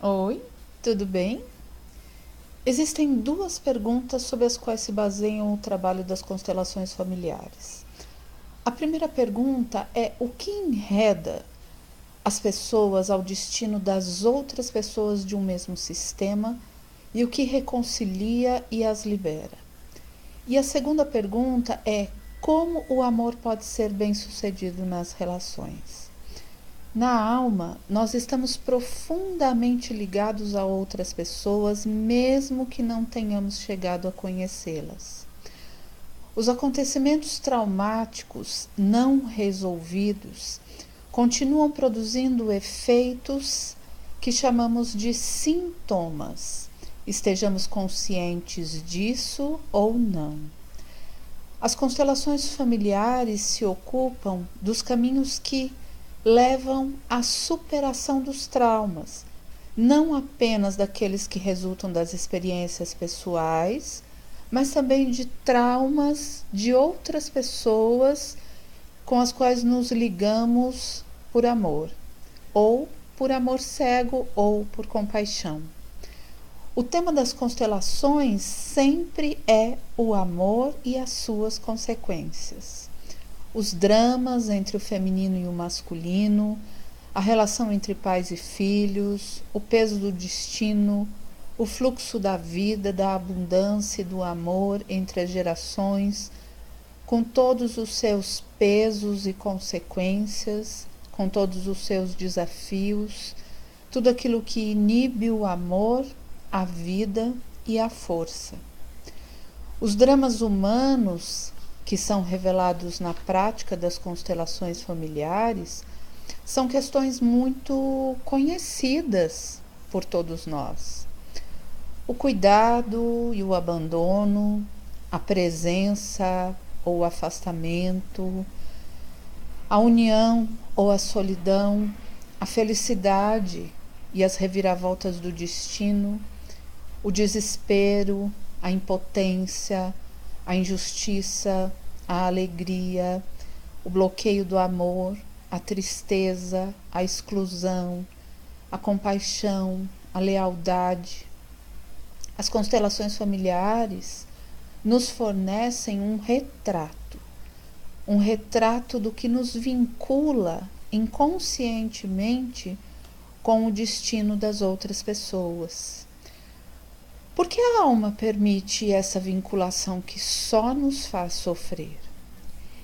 Oi, tudo bem? Existem duas perguntas sobre as quais se baseiam o trabalho das constelações familiares. A primeira pergunta é o que enreda as pessoas ao destino das outras pessoas de um mesmo sistema e o que reconcilia e as libera. E a segunda pergunta é como o amor pode ser bem-sucedido nas relações. Na alma, nós estamos profundamente ligados a outras pessoas, mesmo que não tenhamos chegado a conhecê-las. Os acontecimentos traumáticos não resolvidos continuam produzindo efeitos que chamamos de sintomas, estejamos conscientes disso ou não. As constelações familiares se ocupam dos caminhos que levam à superação dos traumas, não apenas daqueles que resultam das experiências pessoais, mas também de traumas de outras pessoas com as quais nos ligamos por amor, ou por amor cego ou por compaixão. O tema das constelações sempre é o amor e as suas consequências. Os dramas entre o feminino e o masculino, a relação entre pais e filhos, o peso do destino, o fluxo da vida, da abundância e do amor entre as gerações, com todos os seus pesos e consequências, com todos os seus desafios, tudo aquilo que inibe o amor, a vida e a força. Os dramas humanos que são revelados na prática das constelações familiares são questões muito conhecidas por todos nós. O cuidado e o abandono, a presença ou o afastamento, a união ou a solidão, a felicidade e as reviravoltas do destino, o desespero, a impotência, a injustiça, a alegria, o bloqueio do amor, a tristeza, a exclusão, a compaixão, a lealdade. As constelações familiares nos fornecem um retrato do que nos vincula inconscientemente com o destino das outras pessoas. Por que a alma permite essa vinculação que só nos faz sofrer?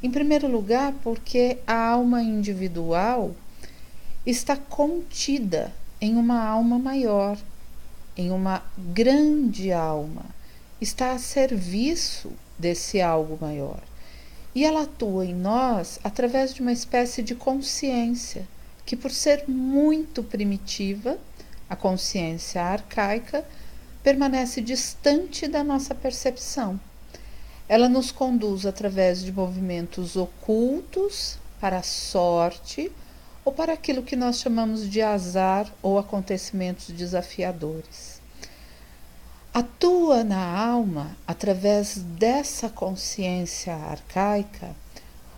Em primeiro lugar, porque a alma individual está contida em uma alma maior, em uma grande alma, está a serviço desse algo maior. E ela atua em nós através de uma espécie de consciência, que por ser muito primitiva, a consciência arcaica, permanece distante da nossa percepção. Ela nos conduz através de movimentos ocultos para a sorte ou para aquilo que nós chamamos de azar ou acontecimentos desafiadores. Atua na alma, através dessa consciência arcaica,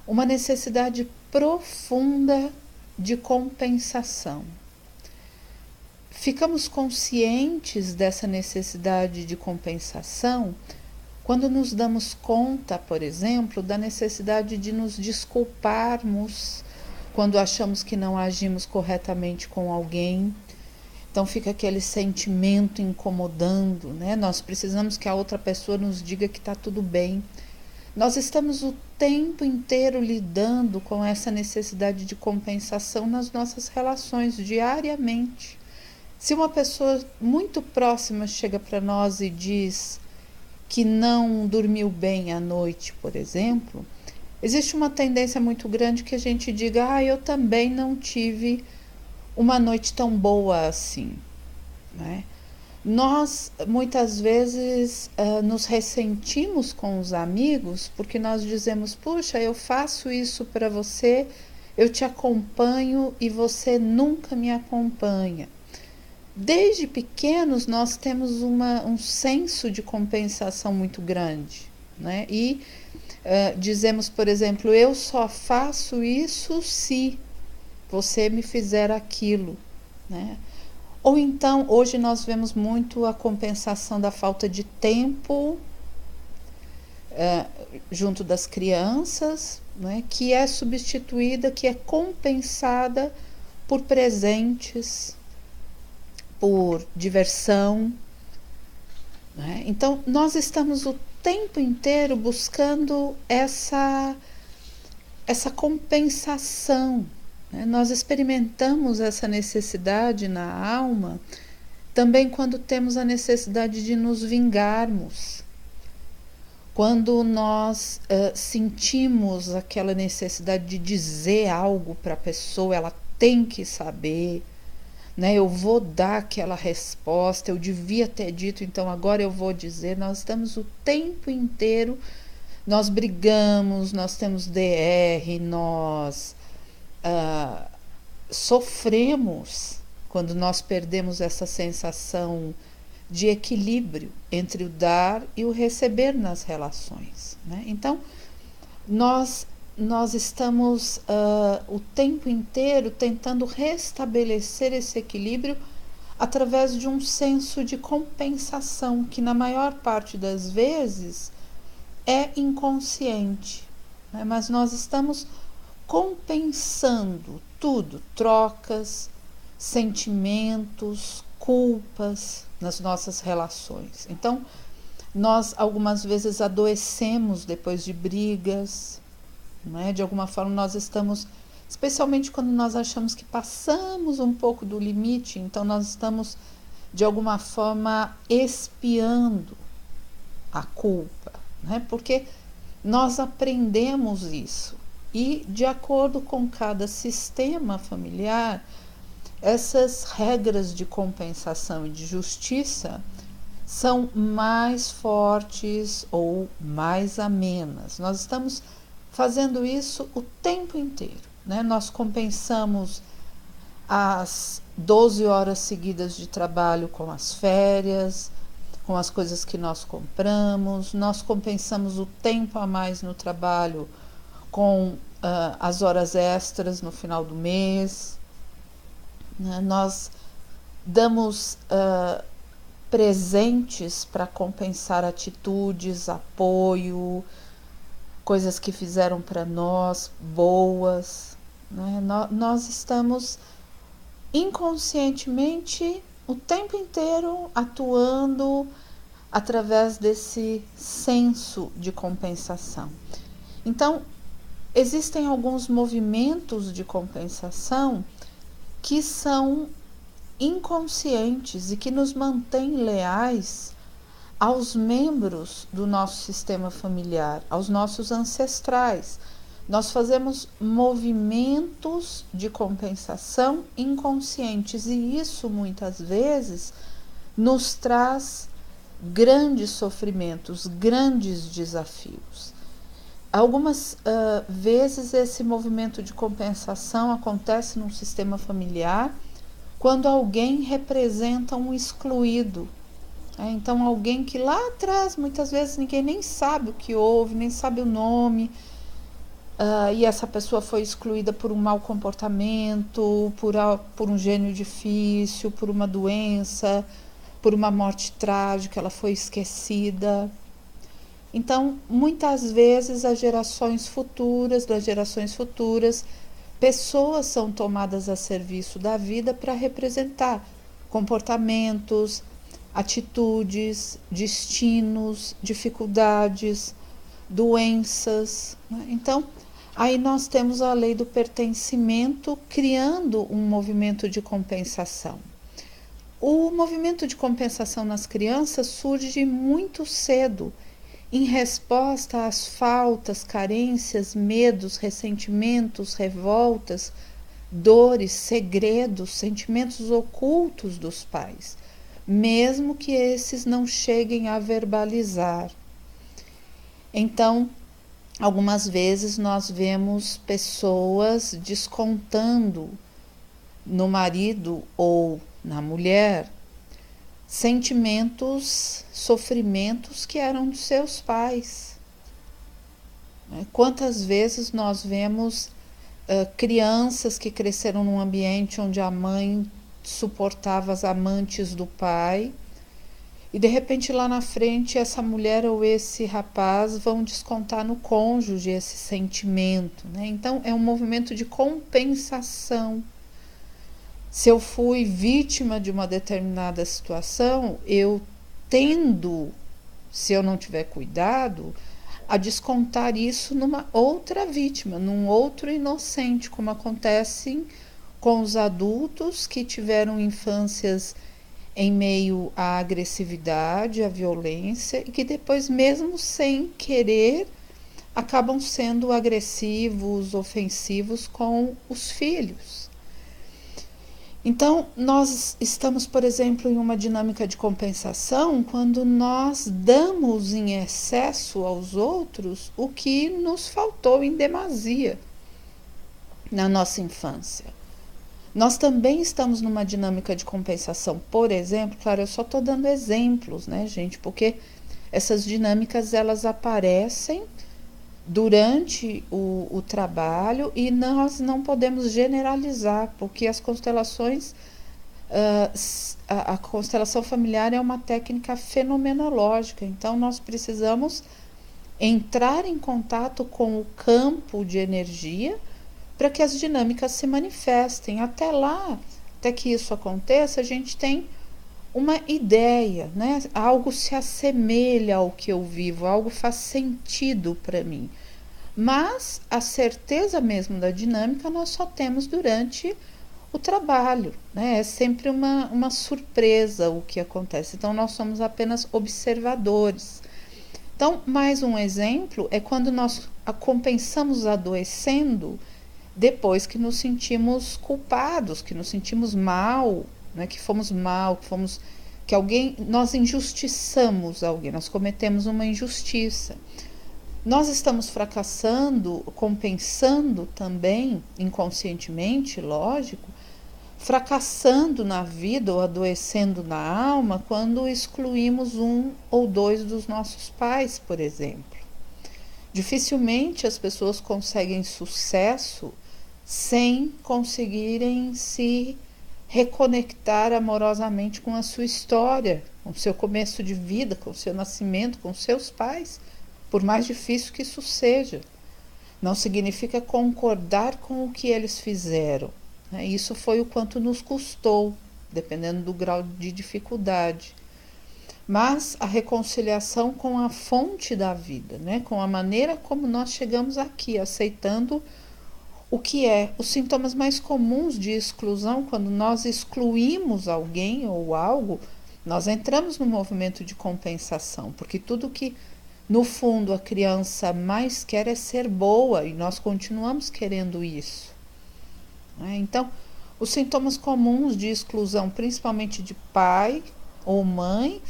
uma necessidade profunda de compensação. Ficamos conscientes dessa necessidade de compensação quando nos damos conta, por exemplo, da necessidade de nos desculparmos quando achamos que não agimos corretamente com alguém. Então fica aquele sentimento incomodando, né? Nós precisamos que a outra pessoa nos diga que está tudo bem. Nós estamos o tempo inteiro lidando com essa necessidade de compensação nas nossas relações diariamente. Se uma pessoa muito próxima chega para nós e diz que não dormiu bem à noite, por exemplo, existe uma tendência muito grande que a gente diga: eu também não tive uma noite tão boa assim, né? Nós muitas vezes nos ressentimos com os amigos porque nós dizemos: puxa, eu faço isso para você, eu te acompanho e você nunca me acompanha. Desde pequenos nós temos um senso de compensação muito grande, né? E dizemos, por exemplo, eu só faço isso se você me fizer aquilo, né? Ou então, hoje nós vemos muito a compensação da falta de tempo junto das crianças, né, que é substituída, que é compensada por presentes, por diversão, né? Então, nós estamos o tempo inteiro buscando essa compensação, né? Nós experimentamos essa necessidade na alma também quando temos a necessidade de nos vingarmos. Quando nós sentimos aquela necessidade de dizer algo para a pessoa, ela tem que saber, né? Eu vou dar aquela resposta, eu devia ter dito, então agora eu vou dizer. Nós estamos o tempo inteiro, nós brigamos, nós temos DR, nós sofremos quando nós perdemos essa sensação de equilíbrio entre o dar e o receber nas relações, né? Então, nós estamos o tempo inteiro tentando restabelecer esse equilíbrio através de um senso de compensação que, na maior parte das vezes, é inconsciente, né? Mas nós estamos compensando tudo, trocas, sentimentos, culpas nas nossas relações. Então, nós algumas vezes adoecemos depois de brigas, né? De alguma forma nós estamos, especialmente quando nós achamos que passamos um pouco do limite, então nós estamos de alguma forma expiando a culpa, né? Porque nós aprendemos isso e, de acordo com cada sistema familiar, essas regras de compensação e de justiça são mais fortes ou mais amenas. Nós estamos fazendo isso o tempo inteiro, né? Nós compensamos as 12 horas seguidas de trabalho com as férias, com as coisas que nós compramos, nós compensamos o tempo a mais no trabalho com as horas extras no final do mês, né? Nós damos presentes para compensar atitudes, apoio, coisas que fizeram para nós boas, né? Nós estamos inconscientemente o tempo inteiro atuando através desse senso de compensação. Então, existem alguns movimentos de compensação que são inconscientes e que nos mantêm leais aos membros do nosso sistema familiar, aos nossos ancestrais. Nós fazemos movimentos de compensação inconscientes e isso muitas vezes nos traz grandes sofrimentos, grandes desafios. Algumas vezes esse movimento de compensação acontece num sistema familiar quando alguém representa um excluído. Então, alguém que lá atrás, muitas vezes, ninguém nem sabe o que houve, nem sabe o nome, e essa pessoa foi excluída por um mau comportamento, por um gênio difícil, por uma doença, por uma morte trágica, ela foi esquecida. Então, muitas vezes, das gerações futuras, pessoas são tomadas a serviço da vida para representar comportamentos, atitudes, destinos, dificuldades, doenças, né? Então, aí nós temos a lei do pertencimento criando um movimento de compensação. O movimento de compensação nas crianças surge muito cedo, em resposta às faltas, carências, medos, ressentimentos, revoltas, dores, segredos, sentimentos ocultos dos pais, mesmo que esses não cheguem a verbalizar. Então, algumas vezes nós vemos pessoas descontando no marido ou na mulher sentimentos, sofrimentos que eram dos seus pais. Quantas vezes nós vemos crianças que cresceram num ambiente onde a mãe suportava as amantes do pai, e de repente lá na frente essa mulher ou esse rapaz vão descontar no cônjuge esse sentimento, né? Então é um movimento de compensação. Se eu fui vítima de uma determinada situação, eu tendo, se eu não tiver cuidado, a descontar isso numa outra vítima, num outro inocente, como acontece com os adultos que tiveram infâncias em meio à agressividade, à violência, e que depois, mesmo sem querer, acabam sendo agressivos, ofensivos com os filhos. Então, nós estamos, por exemplo, em uma dinâmica de compensação quando nós damos em excesso aos outros o que nos faltou em demasia na nossa infância. Nós também estamos numa dinâmica de compensação, por exemplo, claro, eu só estou dando exemplos, né, gente, porque essas dinâmicas elas aparecem durante o trabalho e nós não podemos generalizar, porque as constelações, a constelação familiar é uma técnica fenomenológica, então nós precisamos entrar em contato com o campo de energia para que as dinâmicas se manifestem. Até lá, até que isso aconteça, a gente tem uma ideia, né? Algo se assemelha ao que eu vivo, algo faz sentido para mim. Mas a certeza mesmo da dinâmica nós só temos durante o trabalho, né? É sempre uma surpresa o que acontece. Então nós somos apenas observadores. Então, mais um exemplo é quando nós compensamos adoecendo depois que nos sentimos culpados, que nos sentimos mal, né, que fomos mal, que alguém, nós injustiçamos alguém, nós cometemos uma injustiça. Nós estamos fracassando, compensando também, inconscientemente, lógico, fracassando na vida ou adoecendo na alma quando excluímos um ou dois dos nossos pais, por exemplo. Dificilmente as pessoas conseguem sucesso sem conseguirem se reconectar amorosamente com a sua história, com o seu começo de vida, com o seu nascimento, com seus pais, por mais difícil que isso seja. Não significa concordar com o que eles fizeram. Né? Isso foi o quanto nos custou, dependendo do grau de dificuldade. Mas a reconciliação com a fonte da vida, né? Com a maneira como nós chegamos aqui, aceitando o que é os sintomas mais comuns de exclusão. Quando nós excluímos alguém ou algo, nós entramos no movimento de compensação, porque tudo que no fundo a criança mais quer é ser boa e nós continuamos querendo isso. Então, os sintomas comuns de exclusão, principalmente de pai ou mãe,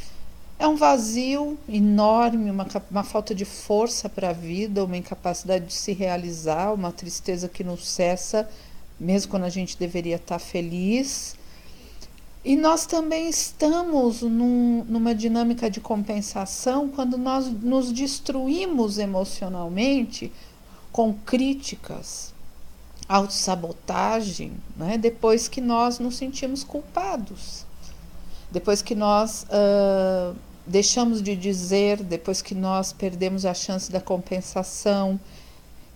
é um vazio enorme, uma falta de força para a vida, uma incapacidade de se realizar, uma tristeza que não cessa, mesmo quando a gente deveria estar feliz. E nós também estamos numa dinâmica de compensação quando nós nos destruímos emocionalmente com críticas, autossabotagem, né? Depois que nós nos sentimos culpados, depois que nós deixamos de dizer, depois que nós perdemos a chance da compensação,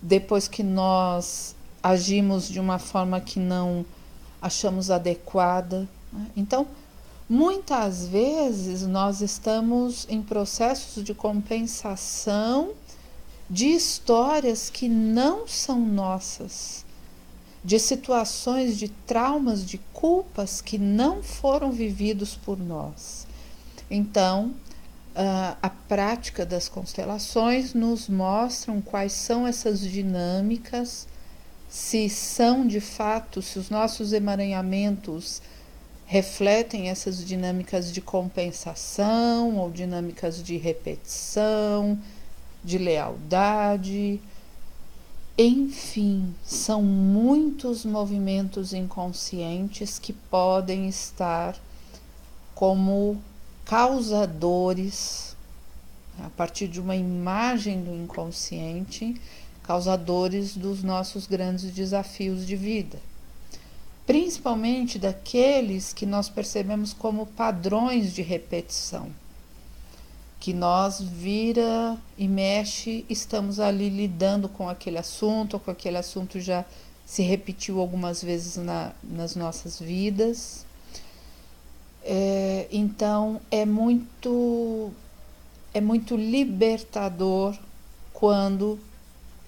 depois que nós agimos de uma forma que não achamos adequada. Né? Então, muitas vezes nós estamos em processos de compensação de histórias que não são nossas, de situações, de traumas, de culpas que não foram vividos por nós. Então, a prática das constelações nos mostram quais são essas dinâmicas, se são de fato, se os nossos emaranhamentos refletem essas dinâmicas de compensação ou dinâmicas de repetição, de lealdade. Enfim, são muitos movimentos inconscientes que podem estar como causadores, a partir de uma imagem do inconsciente, causadores dos nossos grandes desafios de vida. principalmente daqueles que nós percebemos como padrões de repetição, que nós vira e mexe, estamos ali lidando com aquele assunto, ou com aquele assunto já se repetiu algumas vezes nas nossas vidas. Então é muito libertador quando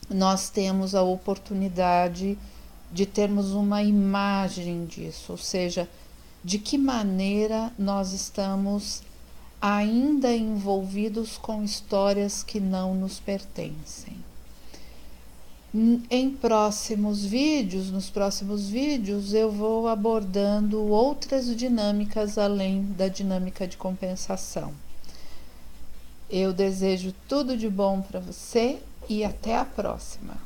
nós temos a oportunidade de termos uma imagem disso, ou seja, de que maneira nós estamos ainda envolvidos com histórias que não nos pertencem. Nos próximos vídeos eu vou abordando outras dinâmicas além da dinâmica de compensação. Eu desejo tudo de bom para você e até a próxima.